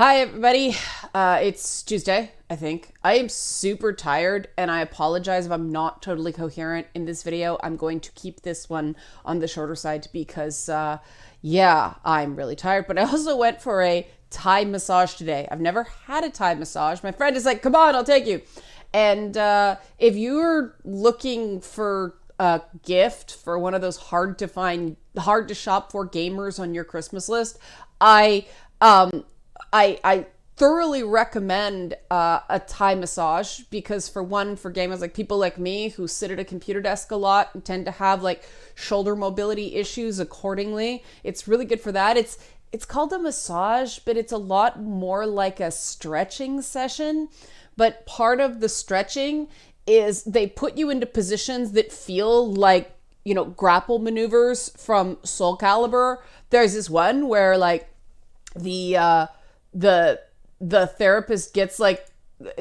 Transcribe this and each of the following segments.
Hi, everybody. It's Tuesday, I think. I am super tired, and I apologize if I'm not totally coherent in this video. I'm going to keep this one on the shorter side because, yeah, I'm really tired. But I also went for a Thai massage today. I've never had a Thai massage. My friend is like, come on, I'll take you. And if you're looking for a gift for one of those hard to find, hard to shop for gamers on your Christmas list, um, I thoroughly recommend a Thai massage because, for one, for gamers like people like me who sit at a computer desk a lot and tend to have like shoulder mobility issues accordingly, it's really good for that. It's called a massage, but it's a lot more like a stretching session. But part of the stretching is they put you into positions that feel like, grapple maneuvers from Soul Calibur. There's this one where like the the therapist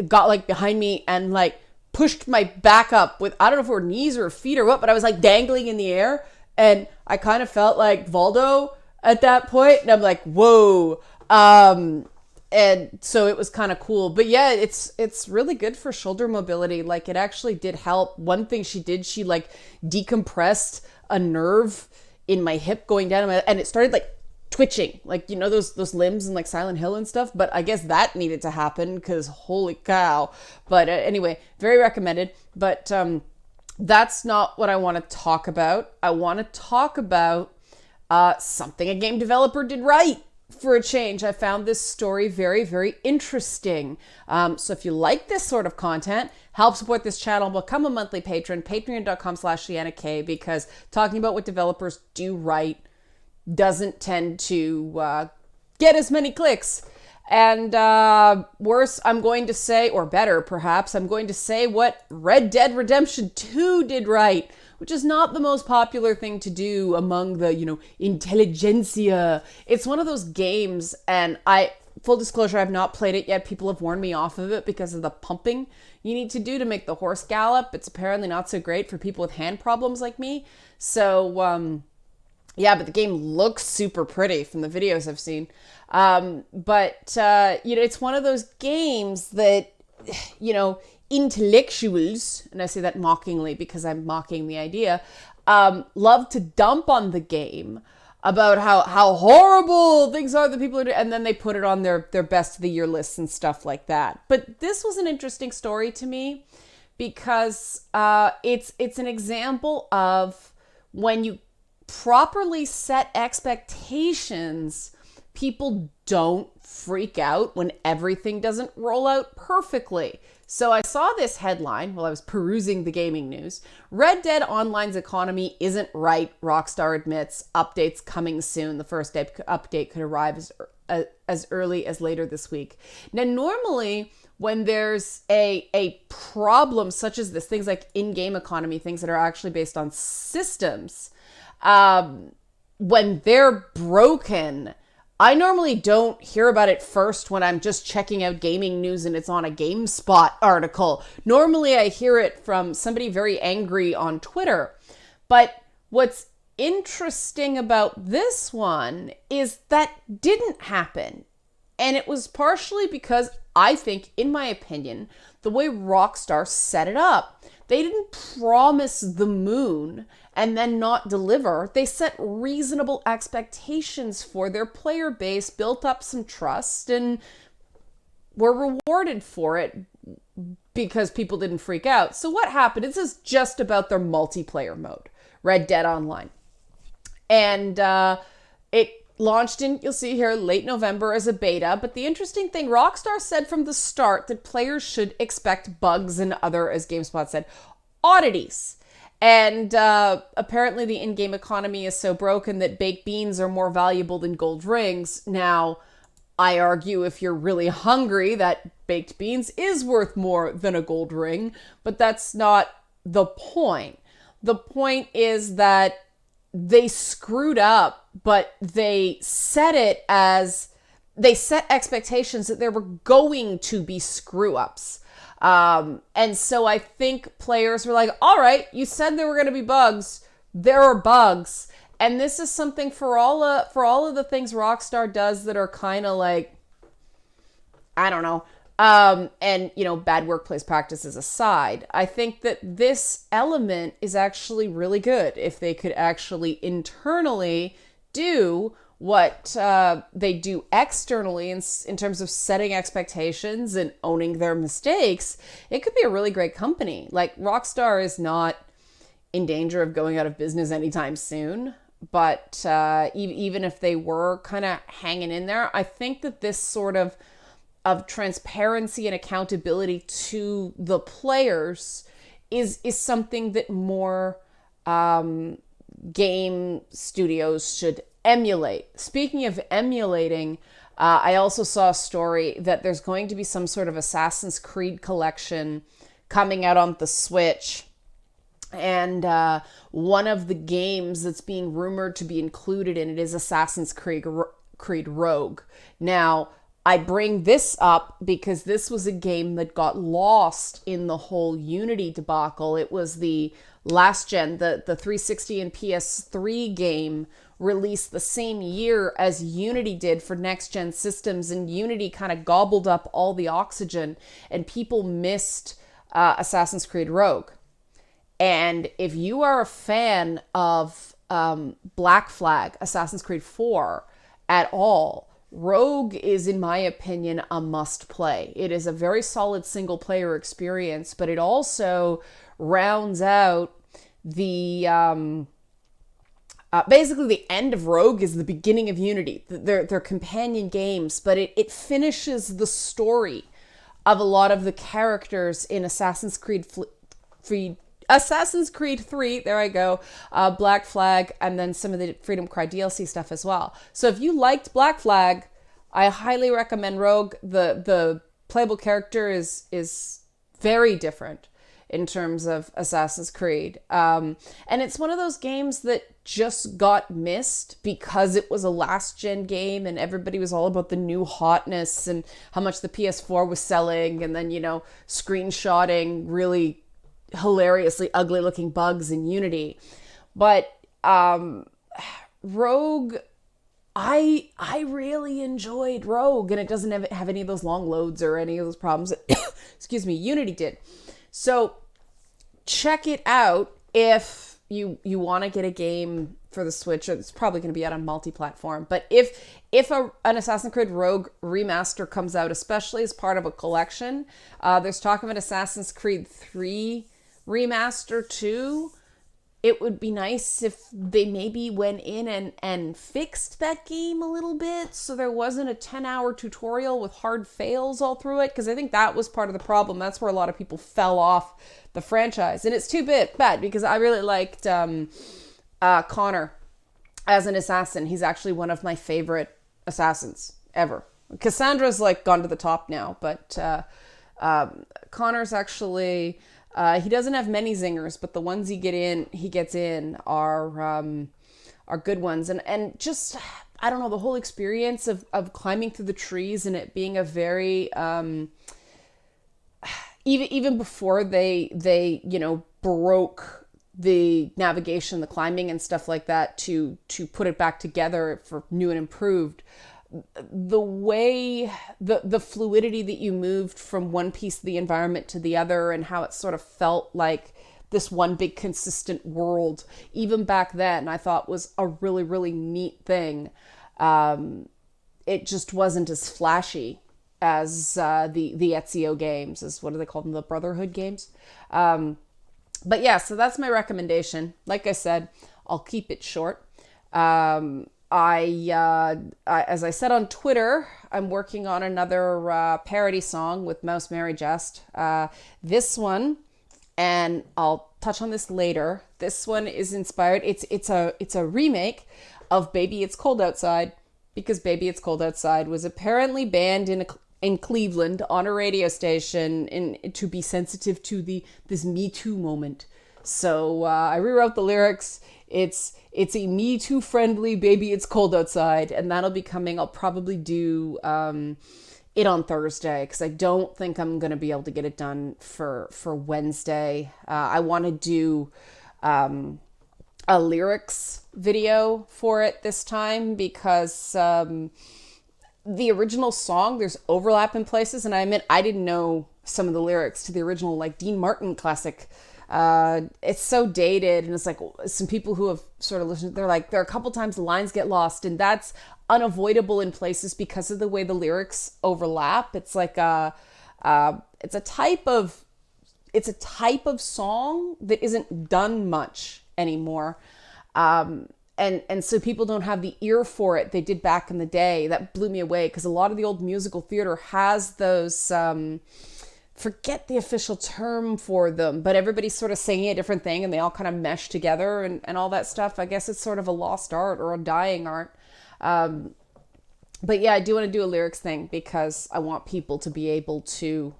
got like behind me and like pushed my back up with, I don't know if it were knees or feet or what, but I was like dangling in the air, and I kind of felt like Voldo at that point, and I'm like, whoa. And so it was kind of cool. But yeah, it's really good for shoulder mobility. Like, it actually did help. One thing she did, she like decompressed a nerve in my hip going down, and it started like twitching, like, those limbs and like Silent Hill and stuff. But I guess that needed to happen because holy cow. But anyway, very recommended. But that's not what I want to talk about. I want to talk about something a game developer did right. For a change, I found this story very, very interesting. So if you like this sort of content, help support this channel, become a monthly patron, patreon.com/SheannaK, because talking about what developers do right doesn't tend to get as many clicks. And worse, I'm going to say, or better perhaps, I'm going to say what Red Dead Redemption 2 did right, which is not the most popular thing to do among the, intelligentsia. It's one of those games, and full disclosure, I've not played it yet. People have warned me off of it because of the pumping you need to do to make the horse gallop. It's apparently not so great for people with hand problems like me. So, yeah, but the game looks super pretty from the videos I've seen. It's one of those games that, intellectuals, and I say that mockingly because I'm mocking the idea, love to dump on the game about how horrible things are that people are doing, and then they put it on their best of the year lists and stuff like that. But this was an interesting story to me because it's an example of when you properly set expectations, people don't freak out when everything doesn't roll out perfectly. So I saw this headline while I was perusing the gaming news. Red Dead Online's economy isn't right, Rockstar admits. Updates coming soon. The first update could arrive as early as later this week. Now, normally when there's a problem such as this, things like in-game economy, things that are actually based on systems, when they're broken, I normally don't hear about it first when I'm just checking out gaming news and it's on a GameSpot article. Normally I hear it from somebody very angry on Twitter. But what's interesting about this one is that didn't happen. And it was partially because I think, in my opinion, the way Rockstar set it up. They didn't promise the moon and then not deliver. They set reasonable expectations for their player base, built up some trust, and were rewarded for it because people didn't freak out. So what happened? This is just about their multiplayer mode, Red Dead Online. And it launched in, you'll see here, late November as a beta. But the interesting thing, Rockstar said from the start that players should expect bugs and other, as GameSpot said, oddities. And apparently the in-game economy is so broken that baked beans are more valuable than gold rings. Now, I argue if you're really hungry that baked beans is worth more than a gold ring, but that's not the point. The point is that they screwed up, but they set expectations that there were going to be screw-ups. And so I think players were like, all right, you said there were going to be bugs. There are bugs. And this is something for all of the things Rockstar does that are kind of like, I don't know. And, you know, bad workplace practices aside, I think that this element is actually really good if they could actually internally do what they do externally in terms of setting expectations and owning their mistakes. It could be a really great company. Like, Rockstar is not in danger of going out of business anytime soon. But even if they were kind of hanging in there, I think that this sort of transparency and accountability to the players is something that more game studios should emulate. Speaking of emulating, I also saw a story that there's going to be some sort of Assassin's Creed collection coming out on the Switch. And one of the games that's being rumored to be included in it is Assassin's Creed Rogue. Now, I bring this up because this was a game that got lost in the whole Unity debacle. It was the last gen, the 360 and PS3 game released the same year as Unity did for next gen systems, and Unity kind of gobbled up all the oxygen, and people missed Assassin's Creed Rogue. And if you are a fan of Black Flag, Assassin's Creed 4 at all, Rogue is, in my opinion, a must play. It is a very solid single player experience, but it also rounds out the basically the end of Rogue is the beginning of Unity. They're companion games, but it finishes the story of a lot of the characters in Assassin's Creed 3, there I go, Black Flag, and then some of the Freedom Cry DLC stuff as well. So if you liked Black Flag, I highly recommend Rogue. The playable character is very different in terms of Assassin's Creed. And it's one of those games that just got missed because it was a last gen game and everybody was all about the new hotness and how much the PS4 was selling, and then, you know, screenshotting really hilariously ugly looking bugs in Unity. But Rogue, I really enjoyed Rogue, and it doesn't have any of those long loads or any of those problems that excuse me, Unity did. So check it out if you want to get a game for the Switch. It's probably going to be out on multi-platform. But if an Assassin's Creed Rogue remaster comes out, especially as part of a collection, there's talk of an Assassin's Creed 3 remaster too. It would be nice if they maybe went in and fixed that game a little bit so there wasn't a 10-hour tutorial with hard fails all through it, because I think that was part of the problem. That's where a lot of people fell off the franchise. And it's too bad because I really liked Connor as an assassin. He's actually one of my favorite assassins ever. Cassandra's like gone to the top now, but Connor's actually... he doesn't have many zingers, but the ones he gets in are good ones. And just, I don't know, the whole experience of climbing through the trees and it being a very, even before they, you know, broke the navigation, the climbing and stuff like that to put it back together for new and improved. The way, the fluidity that you moved from one piece of the environment to the other, and how it sort of felt like this one big consistent world, even back then, I thought was a really, really neat thing. It just wasn't as flashy as the Ezio games, as what do they call them, the Brotherhood games. But yeah, so that's my recommendation. Like I said, I'll keep it short. I as I said on Twitter, I'm working on another parody song with Mouse Mary Jest. This one, and I'll touch on this later. This one is inspired. It's a remake of "Baby It's Cold Outside," because "Baby It's Cold Outside" was apparently banned in Cleveland on a radio station to be sensitive to this Me Too moment. So I rewrote the lyrics. It's a Me Too friendly "Baby It's Cold Outside," and that'll be coming. I'll probably do it on Thursday because I don't think I'm gonna be able to get it done for Wednesday. I want to do a lyrics video for it this time because the original song, there's overlap in places, and I admit I didn't know some of the lyrics to the original, like, Dean Martin classic. It's so dated, and it's like some people who have sort of listened, they're like, there are a couple times the lines get lost, and that's unavoidable in places because of the way the lyrics overlap. It's like it's a type of song that isn't done much anymore. And so people don't have the ear for it they did back in the day. That blew me away, because a lot of the old musical theater has those, forget the official term for them, but everybody's sort of singing a different thing and they all kind of mesh together and all that stuff. I guess it's sort of a lost art or a dying art. But yeah, I do want to do a lyrics thing because I want people to be able to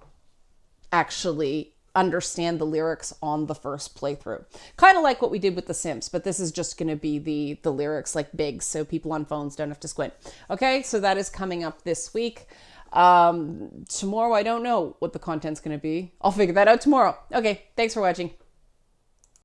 actually understand the lyrics on the first playthrough. Kind of like what we did with The Sims, but this is just going to be the lyrics like big, so people on phones don't have to squint. Okay, so that is coming up this week. Tomorrow, I don't know what the content's going to be. I'll figure that out tomorrow. Okay, thanks for watching.